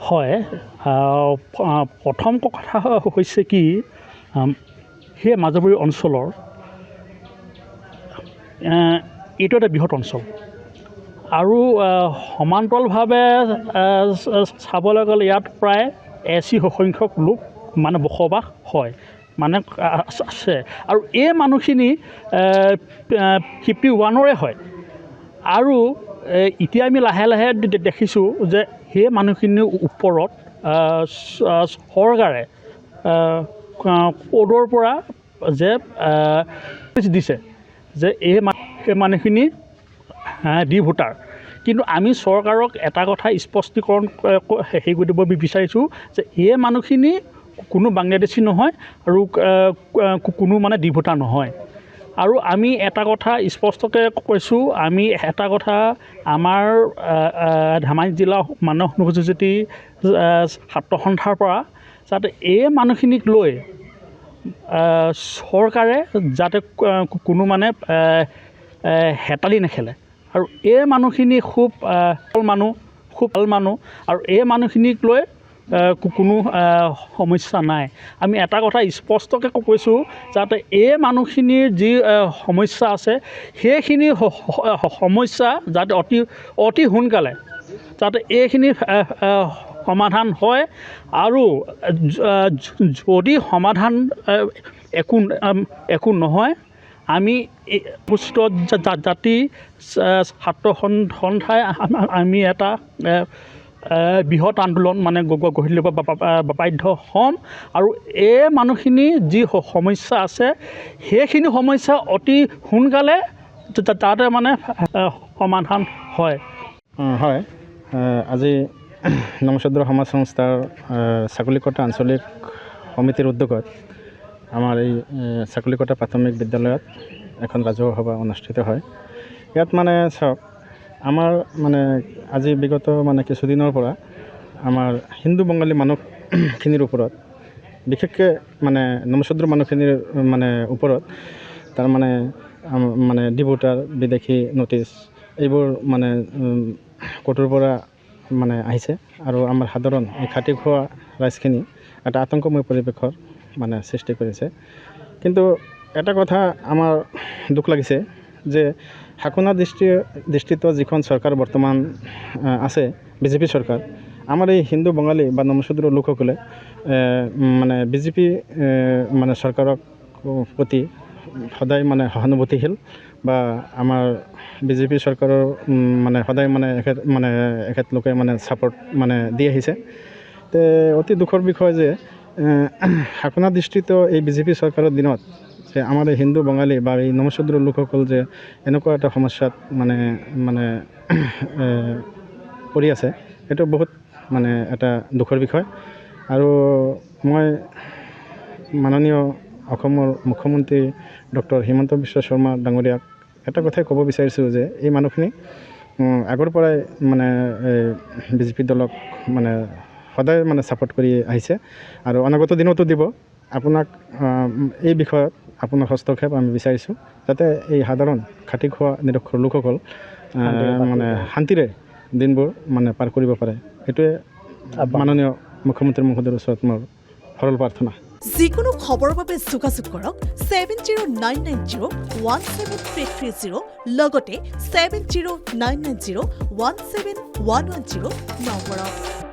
হয় প্ৰথম কথা হৈছে কি সেই মাজুলী অঞ্চলৰ এইটো এটা বৃহৎ অঞ্চল আৰু সমান্তৰালভাৱে চাবলৈ গ'লে ইয়াত প্ৰায় 80 সংখ্যক লোক মানে বসবাস হয় মানে আছে আৰু এই মানুহখিনি 51ৰে হয় আৰু এতিয়া আমি লাহে লাহে দেখিছোঁ যে সেই মানুহখিনিৰ ওপৰত চৰকাৰে ক'ডৰ পৰা যে দিছে যে সেই মানুহখিনি দি ভোটাৰ কিন্তু আমি চৰকাৰক এটা কথা স্পষ্টীকৰণ হেৰি কৰি দিব বিচাৰিছোঁ যে এই মানুহখিনি কোনো বাংলাদেশী নহয় আৰু কোনো মানে দি ভোটাৰ নহয় আৰু আমি এটা কথা স্পষ্টকৈ কৈছোঁ আমি এটা কথা আমাৰ ধেমাজি জিলা মানস অনুসূচিত ছাত্ৰ সন্থাৰ পৰা যাতে এই মানুহখিনিক লৈ চৰকাৰে যাতে কোনো মানে হেতালি নেখেলে আৰু এই মানুহখিনি খুব ভাল মানুহ আৰু এই মানুহখিনিক লৈ কোনো সমস্যা নাই আমি এটা কথা স্পষ্টকৈ কৈছোঁ যাতে এই মানুহখিনিৰ যি সমস্যা আছে সেইখিনি সমস্যা যাতে অতি সোনকালে যাতে এইখিনি সমাধান হয় আৰু যদি সমাধান একো নহয় আমি জাতি ছাত্ৰ সন্থাই আমি এটা বৃহৎ আন্দোলন মানে গঢ়ি তুলিব বাধ্য হ'ম আৰু এই মানুহখিনি যি সমস্যা আছে সেইখিনি সমস্যা অতি সোনকালে যাতে মানে সমাধান হয় হয় আজি নমশূদ্ৰ সমাজ সংস্থাৰ ছাগলীকটা আঞ্চলিক সমিতিৰ উদ্যোগত আমাৰ এই ছাগলীকটা প্ৰাথমিক বিদ্যালয়ত এখন ৰাজহুৱা সভা অনুষ্ঠিত হয় ইয়াত মানে চাওক আমাৰ মানে আজি বিগত মানে কিছুদিনৰ পৰা আমাৰ হিন্দু বঙালী মানুহখিনিৰ ওপৰত বিশেষকৈ মানে নমশূদ্ৰ মানুহখিনিৰ মানে ওপৰত তাৰমানে মানে দি ভোটাৰ বিদেশী নটিচ এইবোৰ মানে ক'ৰ্টৰ পৰা মানে আহিছে আৰু আমাৰ সাধাৰণ এই খাটি খোৱা ৰাইজখিনি এটা আতংকময় পৰিৱেশৰ মানে সৃষ্টি কৰিছে কিন্তু এটা কথা আমাৰ দুখ লাগিছে যে শাসনা দৃষ্টিত যিখন চৰকাৰ বৰ্তমান আছে বিজেপি চৰকাৰ আমাৰ এই হিন্দু বঙালী বা নমশূদ্ৰ লোকসকলে মানে বিজেপি মানে চৰকাৰক প্ৰতি সদায় মানে সহানুভূতিশীল বা আমাৰ বিজেপি চৰকাৰৰ মানে সদায় মানে এখেতলোকে মানে ছাপৰ্ট মানে দি আহিছে তে অতি দুখৰ বিষয় যে শাসনা দৃষ্টিত এই বিজেপি চৰকাৰৰ দিনত যে আমাৰ এই হিন্দু বঙালী বা এই নমশূদ্ৰ লোকসকল যে এনেকুৱা এটা সমস্যাত মানে পৰি আছে সেইটো বহুত মানে এটা দুখৰ বিষয় আৰু মই মাননীয় অসমৰ মুখ্যমন্ত্ৰী ডক্টৰ হিমন্ত বিশ্ব শৰ্মা ডাঙৰীয়াক এটা কথাই ক'ব বিচাৰিছোঁ যে এই মানুহখিনি আগৰ পৰাই মানে বিজেপি দলক মানে সদায় মানে ছাপোৰ্ট কৰি আহিছে আৰু অনাগত দিনতো দিব আপোনাক এই বিষয়ত আপোনাৰ হস্তক্ষেপ আমি বিচাৰিছোঁ যাতে এই সাধাৰণ খাটি খোৱা নিৰক্ষৰ লোকসকল মানে শান্তিৰে দিনবোৰ মানে পাৰ কৰিব পাৰে এইটোৱে মাননীয় মুখ্যমন্ত্ৰী মহোদয়ৰ ওচৰত মোৰ সৰল প্ৰাৰ্থনা যিকোনো খবৰৰ বাবে যোগাযোগ কৰক 7099017330 লগতে 7099017110 নম্বৰত